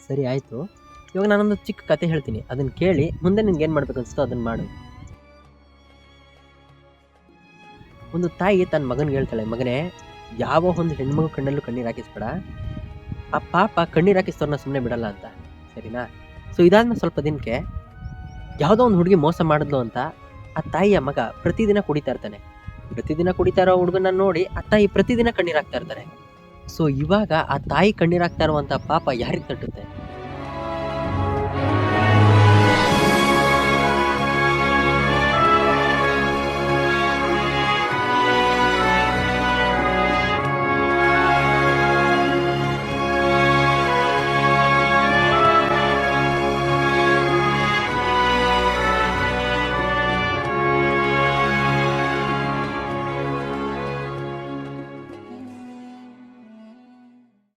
ಸರಿ ಆಯಿತು. ಇವಾಗ ನಾನೊಂದು ಚಿಕ್ಕ ಕತೆ ಹೇಳ್ತೀನಿ. ಅದನ್ನು ಕೇಳಿ ಮುಂದೆ ನಿನ್ಗೆ ಏನು ಮಾಡ್ಬೇಕು ಅನಿಸ್ತೋ ಅದನ್ನು ಮಾಡು. ಒಂದು ತಾಯಿ ತನ್ನ ಮಗನಿಗೆ ಹೇಳ್ತಾಳೆ, ಮಗನೇ, ಯಾವ ಒಂದು ಹೆಣ್ಮಗು ಕಣ್ಣಲ್ಲೂ ಕಣ್ಣೀರು ಹಾಕಿಸ್ಬೇಡ. ಆ ಪಾಪ ಕಣ್ಣೀರು ಹಾಕಿಸ್ತವ್ರನ್ನ ಸುಮ್ಮನೆ ಬಿಡಲ್ಲ ಅಂತ. ಸರಿನಾ? ಸೊ ಇದಾದ್ಮೇಲೆ ಸ್ವಲ್ಪ ದಿನಕ್ಕೆ ಯಾವುದೋ ಒಂದು ಹುಡುಗಿ ಮೋಸ ಮಾಡಿದ್ಲು ಅಂತ ಆ ತಾಯಿಯ ಮಗ ಪ್ರತಿದಿನ ಕುಡಿತಾ ಇರ್ತಾನೆ. ಪ್ರತಿದಿನ ಕುಡಿತಾ ಇರೋ ಹುಡುಗನ ನೋಡಿ ಆ ತಾಯಿ ಪ್ರತಿದಿನ ಕಣ್ಣೀರು ಹಾಕ್ತಾ ಇರ್ತಾರೆ. ಸೊ ಇವಾಗ ಆ ತಾಯಿ ಕಣ್ಣೀರು ಹಾಕ್ತಾ ಇರುವಂತ ಪಾಪ ಯಾರಿಗೆ ತಟ್ಟುತ್ತೆ?